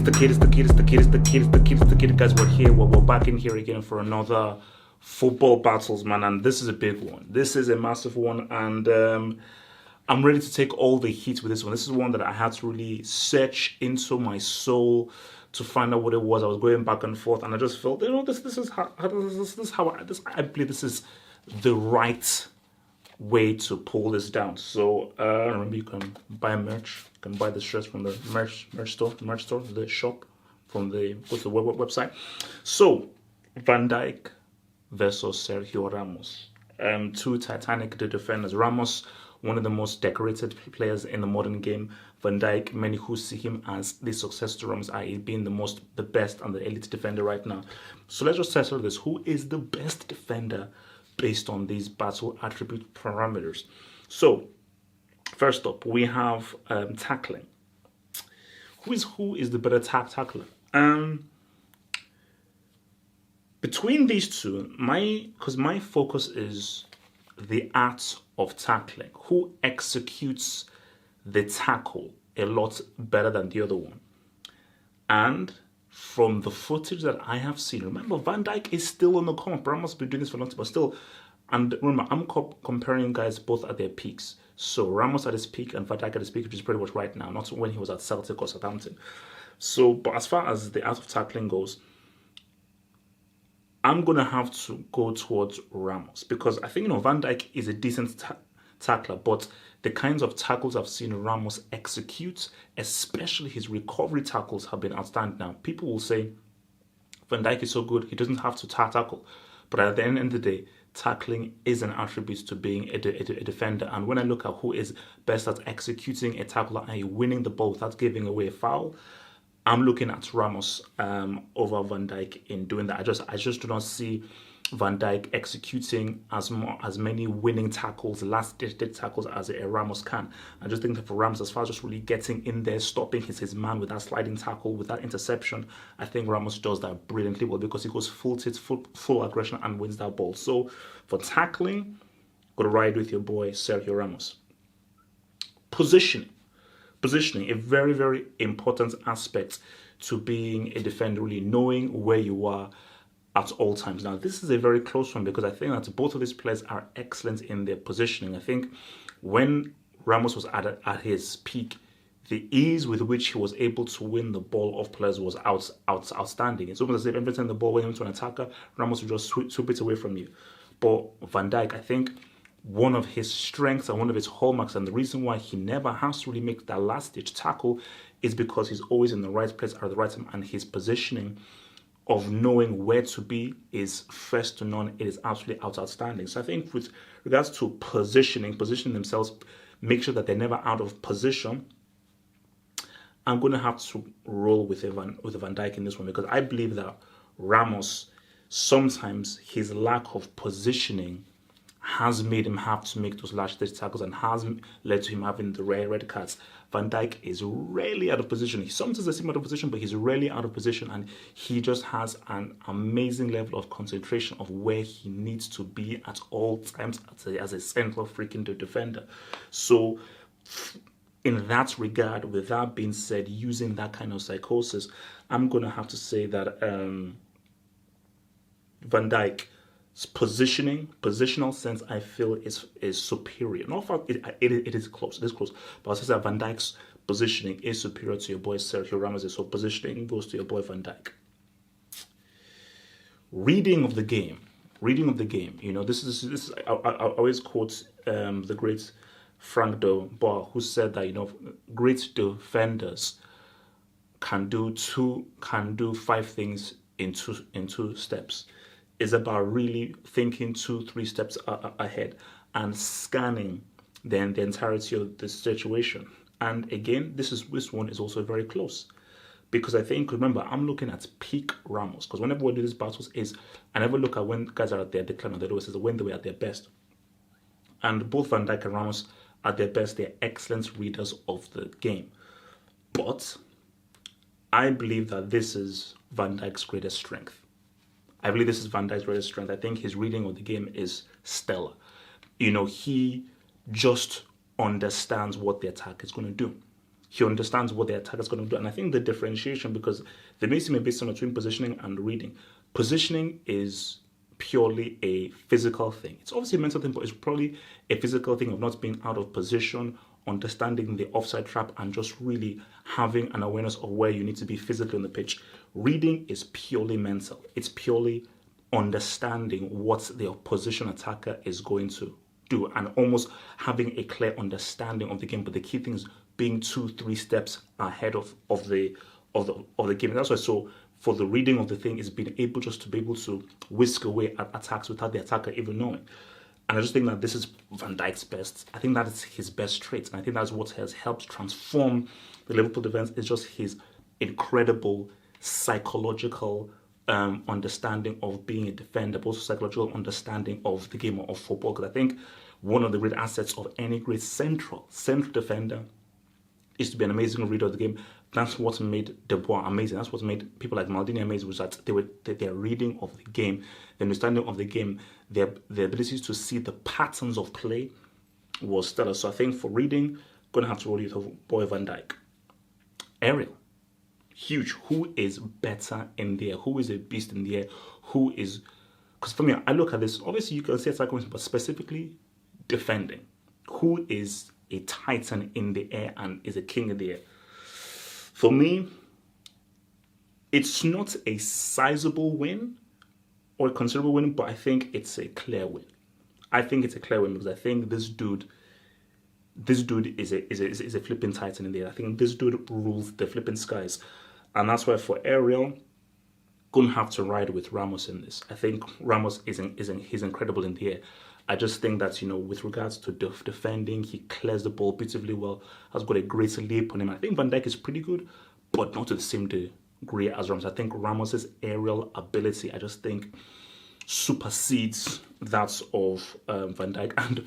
It's the kid. Guys, we're back in here again for another football battles, man. And this is a big one. This is a massive one. And I'm ready to take all the heat with this one. This is one that I had to really search into my soul to find out what it was. I was going back and forth, and I just felt, I believe this is the right way to pull this down. So remember, you can buy merch. You can buy the shirts from the merch store, the shop, from the website. So Van Dijk versus Sergio Ramos. Two Titanic defenders. Ramos, one of the most decorated players in the modern game. Van Dijk, many who see him as the successor to Ramos, i.e. being the best and the elite defender right now. So let's just settle this. Who is the best defender based on these battle attribute parameters? So first up, we have tackling. Who is the better tackler? Between these two, because my focus is the art of tackling. Who executes the tackle a lot better than the other one? And from the footage that I have seen, remember, Van Dijk is still on the come up. Ramos has been doing this for a long time, but still. And remember, I'm comparing guys both at their peaks. So Ramos at his peak and Van Dijk at his peak, which is pretty much right now, not when he was at Celtic or Southampton. So, but as far as the art of tackling goes, I'm going to have to go towards Ramos, because I think, Van Dijk is a decent tackler, but the kinds of tackles I've seen Ramos execute, especially his recovery tackles, have been outstanding. Now, people will say Van Dijk is so good, he doesn't have to tackle. But at the end of the day, tackling is an attribute to being a defender. And when I look at who is best at executing a tackle, i.e. winning the ball without giving away a foul, I'm looking at Ramos over Van Dijk in doing that. I just do not see Van Dijk executing as many winning tackles, last-ditch tackles as a Ramos can. I just think that for Ramos, as far as just really getting in there, stopping his man with that sliding tackle, with that interception, I think Ramos does that brilliantly well, because he goes full tits, full aggression, and wins that ball. So for tackling, got to ride with your boy Sergio Ramos. Positioning, a very, very important aspect to being a defender, really knowing where you are at all times. Now, this is a very close one, because I think that both of these players are excellent in their positioning. I think when Ramos was at his peak, the ease with which he was able to win the ball off players was outstanding. It's almost as if every time the ball went into an attacker, Ramos would just swoop it away from you. But Van Dijk, I think one of his strengths and one of his hallmarks, and the reason why he never has to really make that last-ditch tackle, is because he's always in the right place at the right time, and his positioning of knowing where to be is first to none. It is absolutely outstanding. So I think with regards to positioning themselves, make sure that they're never out of position. I'm going to have to roll with Van Dijk in this one, because I believe that Ramos, sometimes his lack of positioning has made him have to make those last-ditch tackles and has led to him having the red cards. Van Dijk is rarely out of position. Sometimes I see him out of position, but he's rarely out of position, and he just has an amazing level of concentration of where he needs to be at all times as a central freaking defender. So in that regard, with that being said, using that kind of psychosis, I'm going to have to say that Van Dijk's positional sense, I feel is superior. Not for it is close. It is close. But as I said, Van Dijk's positioning is superior to your boy Sergio Ramos. So positioning goes to your boy Van Dijk. Reading of the game. This is I always quote the great Frank de Boer, who said that great defenders can do 5 things in two steps. Is about really thinking 2-3 steps ahead and scanning then the entirety of the situation. And again, this one is also very close, because I think, remember, I'm looking at peak Ramos, because whenever we do these battles, I never look at when guys are at their decline or their lowest, is when they were at their best. And both Van Dijk and Ramos at their best, they're excellent readers of the game. But I believe that this is Van Dijk's greatest strength. I think his reading of the game is stellar. He just understands what the attack is going to do. He understands what the attacker is going to do. And I think the differentiation, because there may seem a bit similar between positioning and reading. Positioning is purely a physical thing. It's obviously a mental thing, but it's probably a physical thing of not being out of position, understanding the offside trap, and just really having an awareness of where you need to be physically on the pitch. Reading is purely mental. It's purely understanding what the opposition attacker is going to do and almost having a clear understanding of the game. But the key thing is being 2-3 steps ahead of the game. And that's why, so for the reading of the thing is being able just to be able to whisk away at attacks without the attacker even knowing. And I just think that this is Van Dijk's best. I think that is his best trait. And I think that's what has helped transform the Liverpool defense. Is just his incredible psychological understanding of being a defender, but also psychological understanding of the game of football. Because I think one of the great assets of any great central defender is to be an amazing reader of the game. That's what made De Boer amazing. That's what made people like Maldini amazing, was that their reading of the game, the understanding of the game, their ability to see the patterns of play was stellar. So I think for reading, going to have to roll with boy Van Dijk. Aerial, huge. Who is better in the air? Who is a beast in the air? Who is... Because for me, I look at this, obviously you can say attack, but specifically defending. Who is a titan in the air and is a king in the air? For me, it's not a sizable win or a considerable win, but I think it's a clear win. I think it's a clear win because I think this dude is a flipping titan in the air. I think this dude rules the flipping skies. And that's why for Ariel, gonna have to ride with Ramos in this. I think Ramos he's incredible in the air. I just think that, with regards to defending, he clears the ball beautifully well, has got a great leap on him. I think Van Dijk is pretty good, but not to the same degree as Ramos. I think Ramos's aerial ability, I just think, supersedes that of Van Dijk. And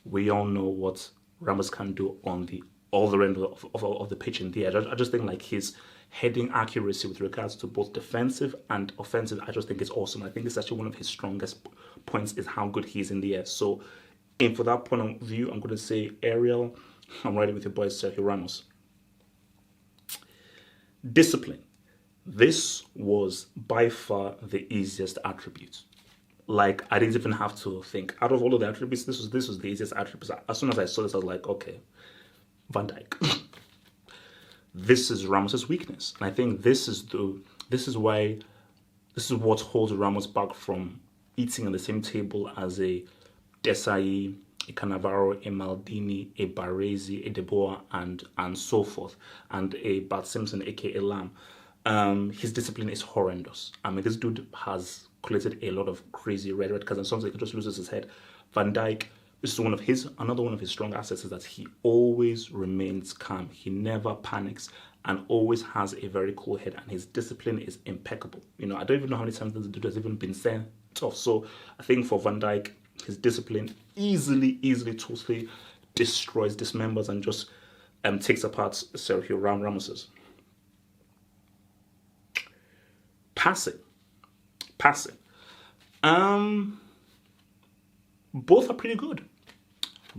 we all know what Ramos can do on the other end of the pitch in the air. I just think like his heading accuracy with regards to both defensive and offensive, I just think it's awesome. I think it's actually one of his strongest points is how good he is in the air. So, and for that point of view, I'm going to say Ariel. I'm riding with your boy Sergio Ramos. Discipline. This was by far the easiest attribute. Like, I didn't even have to think. Out of all of the attributes, this was the easiest attribute. As soon as I saw this, I was like, okay, Van Dijk. This is Ramos's weakness, and I think this is what holds Ramos back from eating on the same table as a Desai, a Cannavaro, a Maldini, a Baresi, a De Boer, and so forth, and a Bart Simpson, aka Lam. His discipline is horrendous. I mean, this dude has collected a lot of crazy red cards, and sometimes he just loses his head. Van Dijk, this is another one of his strong assets is that he always remains calm. He never panics and always has a very cool head, and his discipline is impeccable. I don't even know how many times this dude has even been sent off. So I think for Van Dijk, his discipline easily, totally dismembers, and just takes apart Sergio Ramos's. Passing. Both are pretty good.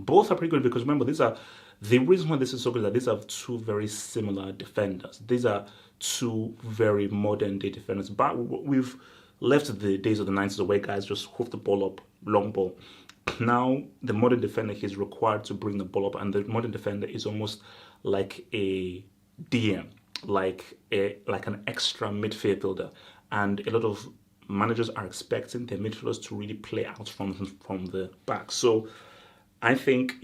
Because remember, the reason why this is so good is that these are two very similar defenders. These are two very modern day defenders. But we've left the days of the 90s where guys just hoof the ball up, long ball. Now the modern defender is required to bring the ball up, and the modern defender is almost like a DM, like an extra midfielder. And a lot of managers are expecting their midfielders to really play out from the back. So I think,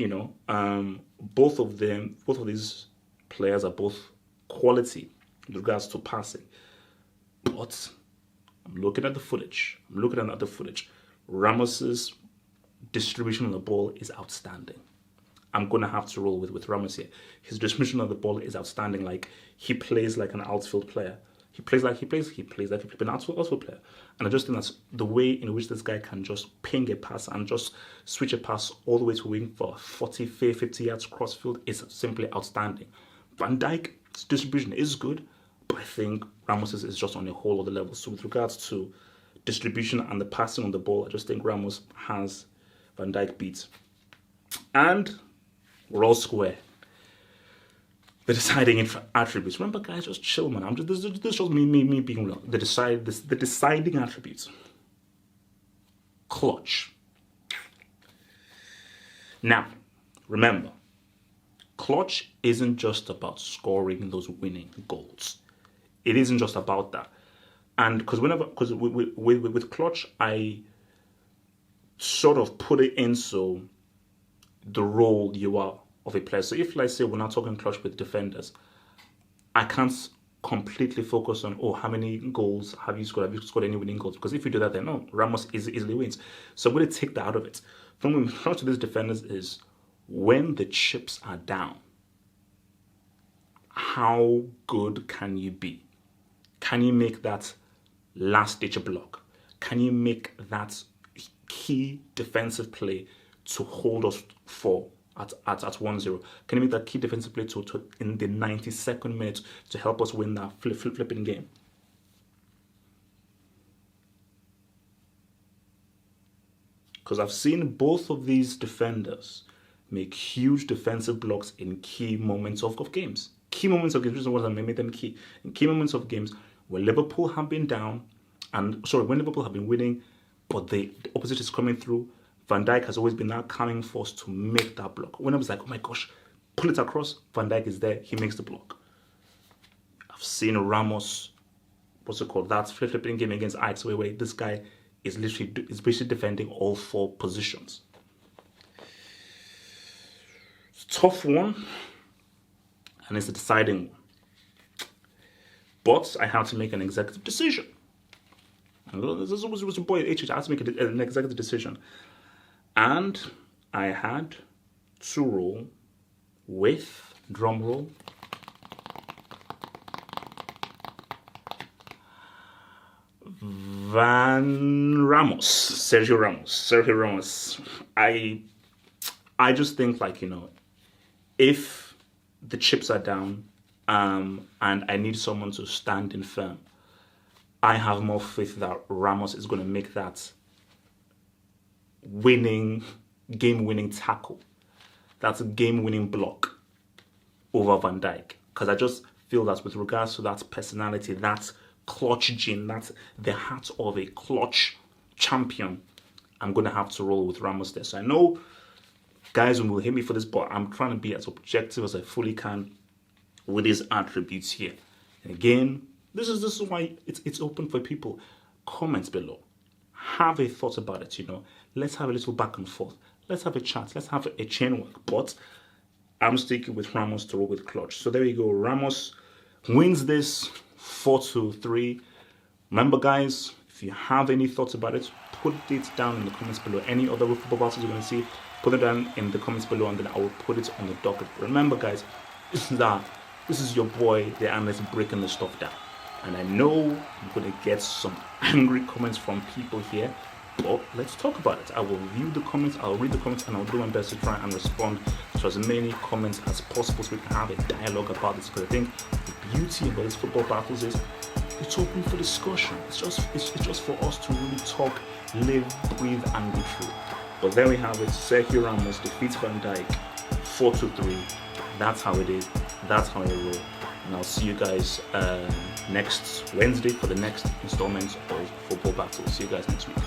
both of these players are both quality with regards to passing. But I'm looking at the footage. Ramos's distribution of the ball is outstanding. I'm going to have to roll with Ramos here. His distribution of the ball is outstanding. Like, he plays like an outfield player. He plays like an outfield player. And I just think that's the way in which this guy can just ping a pass and just switch a pass all the way to wing for 40, 50 yards crossfield is simply outstanding. Van Dijk's distribution is good, but I think Ramos's is just on a whole other level. So with regards to distribution and the passing on the ball, I just think Ramos has Van Dijk beat. And we're all square. The deciding attributes. Remember, guys, just chill, man. This is just me being real. The deciding attributes. Clutch. Now, remember, clutch isn't just about scoring those winning goals. It isn't just about that. And because with clutch, I sort of put it into the role you are of a player. So if, let's say, we're not talking clutch with defenders, I can't completely focus on, oh, how many goals have you scored? Have you scored any winning goals? Because if you do that, then no, Ramos easily wins. So I'm going to take that out of it. From when we talk to these defenders is when the chips are down, how good can you be? Can you make that last-ditch block? Can you make that key defensive play to hold us at 1-0? Can you make that key defensive play to in the 92nd minute to help us win that flipping game? Because I've seen both of these defenders make huge defensive blocks in key moments of games. Key moments of games, what I made them key. In key moments of games where Liverpool have been down, when Liverpool have been winning, but the opposite is coming through, Van Dijk has always been that calming force to make that block. When I was like, oh my gosh, pull it across, Van Dijk is there, he makes the block. I've seen Ramos, that flipping game against Ajax, where this guy is basically defending all 4 positions. It's a tough one, and it's a deciding one. But I had to make an executive decision. This was your boy HH. I had to make an executive decision. And I had to roll with, drum roll, Sergio Ramos. I just think, if the chips are down, and I need someone to stand in firm, I have more faith that Ramos is going to make that game-winning tackle, that's a game-winning block over Van Dijk. Because I just feel that with regards to that personality, that clutch gene, that's the heart of a clutch champion, I'm going to have to roll with Ramos there. So I know guys will hate me for this, but I'm trying to be as objective as I fully can with his attributes here. And again, this is why it's open for people. Comments below. Have a thought about it, Let's have a little back and forth. Let's have a chat. Let's have a chain work. But I'm sticking with Ramos to roll with clutch. So there you go. Ramos wins this 4-3. Remember, guys, if you have any thoughts about it, put it down in the comments below. Any other football battles you're going to see, put it down in the comments below, and then I will put it on the docket. Remember, guys, this is your boy, the analyst, breaking the stuff down. And I know I'm going to get some angry comments from people here, but let's talk about it. I will view the comments, I'll read the comments, and I'll do my best to try and respond to as many comments as possible so we can have a dialogue about this. Because I think the beauty about this football battles is it's open for discussion. It's just for us to really talk, live, breathe, and be true. But there we have it. Sergio Ramos defeats Van Dijk 4-3. That's how it is. That's how I roll. And I'll see you guys next Wednesday for the next installment of Football Battle. See you guys next week.